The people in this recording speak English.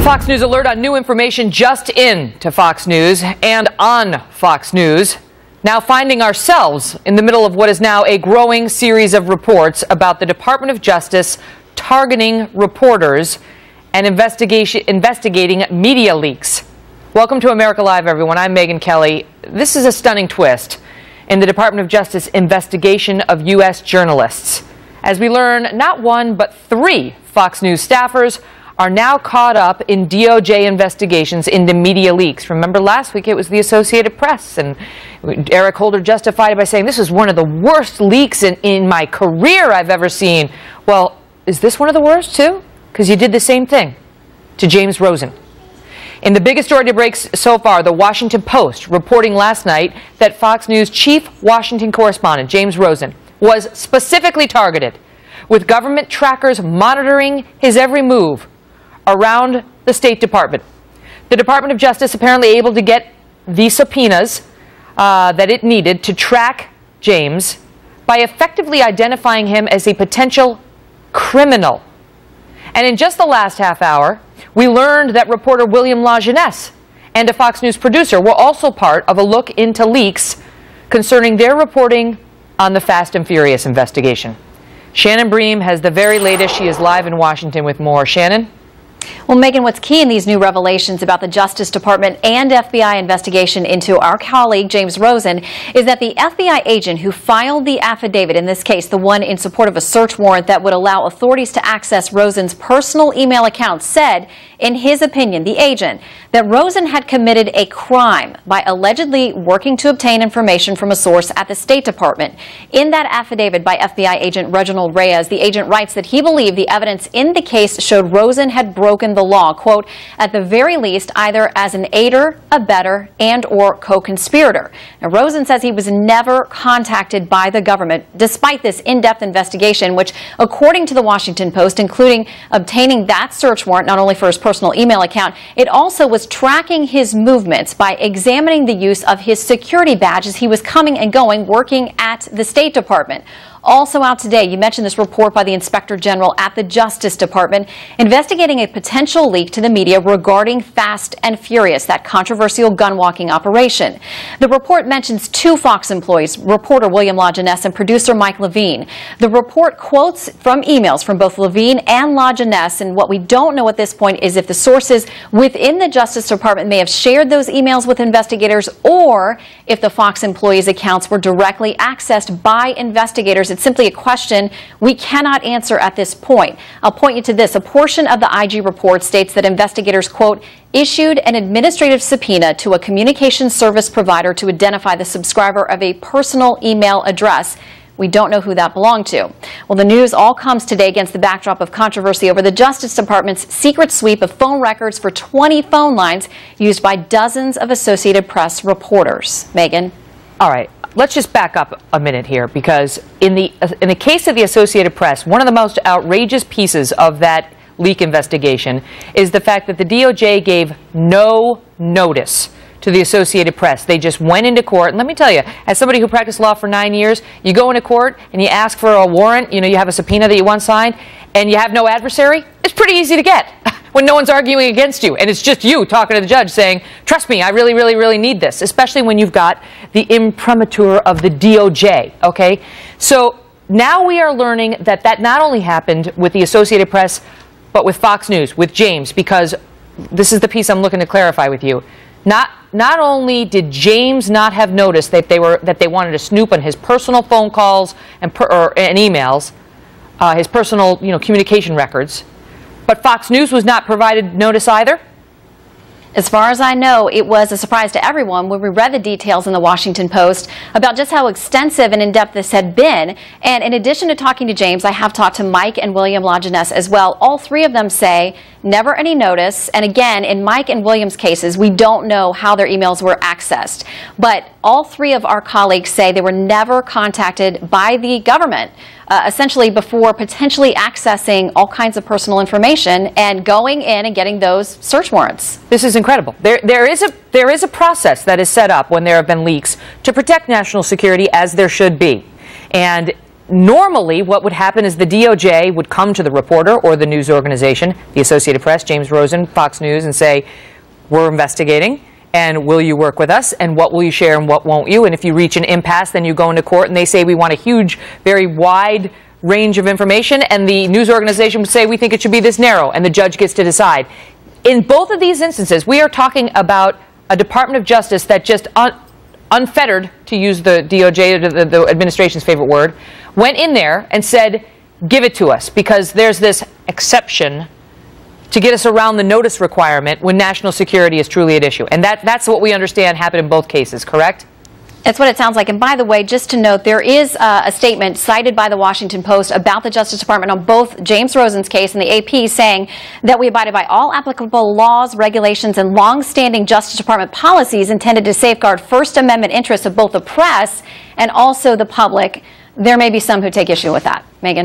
Fox News alert on new information just in to Fox News and on Fox News. Now finding ourselves in the middle of what is now a growing series of reports about the Department of Justice targeting reporters and investigating media leaks. Welcome to America Live, everyone. I'm Megyn Kelly. This is a stunning twist in the Department of Justice investigation of U.S. journalists. As we learn, not one but three Fox News staffers are now caught up in DOJ investigations into media leaks. Remember last week it was the Associated Press, and Eric Holder justified it by saying this is one of the worst leaks in my career I've ever seen. Well, is this one of the worst too? Because you did the same thing to James Rosen. In the biggest story to break so far, the Washington Post reporting last night that Fox News chief Washington correspondent James Rosen was specifically targeted, with government trackers monitoring his every move around the State Department. The Department of Justice apparently able to get the subpoenas that it needed to track James by effectively identifying him as a potential criminal. And in just the last half hour, we learned that reporter William LaJeunesse and a Fox News producer were also part of a look into leaks concerning their reporting on the Fast and Furious investigation. Shannon Bream has the very latest. She is live in Washington with more. Shannon? Well, Megyn, what's key in these new revelations about the Justice Department and FBI investigation into our colleague James Rosen is that the FBI agent who filed the affidavit in this case, the one in support of a search warrant that would allow authorities to access Rosen's personal email accounts, said, in his opinion, the agent, that Rosen had committed a crime by allegedly working to obtain information from a source at the State Department. In that affidavit by FBI agent Reginald Reyes, the agent writes that he believed the evidence in the case showed Rosen had broken the law, quote, at the very least, either as an aider, abettor, and or co-conspirator. Now, Rosen says he was never contacted by the government, despite this in-depth investigation, which, according to the Washington Post, including obtaining that search warrant, not only for his personal email account, it also was tracking his movements by examining the use of his security badge as he was coming and going, working at the State Department. Also out today, you mentioned this report by the Inspector General at the Justice Department investigating a potential leak to the media regarding Fast and Furious, that controversial gun-walking operation. The report mentions two Fox employees, reporter William LaJeunesse and producer Mike Levine. The report quotes from emails from both Levine and LaJeunesse, and what we don't know at this point is if the sources within the Justice Department may have shared those emails with investigators or if the Fox employees' accounts were directly accessed by investigators. It's simply a question we cannot answer at this point. I'll point you to this. A portion of the IG report states that investigators, quote, issued an administrative subpoena to a communication service provider to identify the subscriber of a personal email address. We don't know who that belonged to. Well, the news all comes today against the backdrop of controversy over the Justice Department's secret sweep of phone records for 20 phone lines used by dozens of Associated Press reporters. Megyn? All right. Let's just back up a minute here, because in the case of the Associated Press, one of the most outrageous pieces of that leak investigation is the fact that the DOJ gave no notice to the Associated Press. They just went into court. And let me tell you, as somebody who practiced law for 9 years, you go into court and you ask for a warrant, you have a subpoena that you want signed, and you have no adversary. It's pretty easy to get when no one's arguing against you, and it's just you talking to the judge saying, trust me, I really, really, really need this, especially when you've got the imprimatur of the DOJ, okay? So now we are learning that that not only happened with the Associated Press, but with Fox News, with James, because this is the piece I'm looking to clarify with you. Not only did James not have noticed that they wanted to snoop on his personal phone calls and emails, his personal communication records, but Fox News was not provided notice either? As far as I know, it was a surprise to everyone when we read the details in the Washington Post about just how extensive and in-depth this had been. And in addition to talking to James, I have talked to Mike and William LaJeunesse as well. All three of them say never any notice. And again, in Mike and William's cases, we don't know how their emails were accessed. But all three of our colleagues say they were never contacted by the government, essentially before potentially accessing all kinds of personal information and going in and getting those search warrants. This is incredible. There is a process that is set up when there have been leaks to protect national security, as there should be. And normally what would happen is the DOJ would come to the reporter or the news organization, the Associated Press, James Rosen, Fox News, and say, we're investigating, and will you work with us, and what will you share and what won't you? And if you reach an impasse, then you go into court and they say, we want a huge, very wide range of information, and the news organization would say, we think it should be this narrow, and the judge gets to decide. In both of these instances, we are talking about a Department of Justice that just unfettered, to use the DOJ, the administration's favorite word, went in there and said, give it to us, because there's this exception to get us around the notice requirement when national security is truly at issue. And that's what we understand happened in both cases, correct? That's what it sounds like. And by the way, just to note, there is a statement cited by the Washington Post about the Justice Department on both James Rosen's case and the AP, saying that we abided by all applicable laws, regulations, and long-standing Justice Department policies intended to safeguard First Amendment interests of both the press and also the public. There may be some who take issue with that. Megan?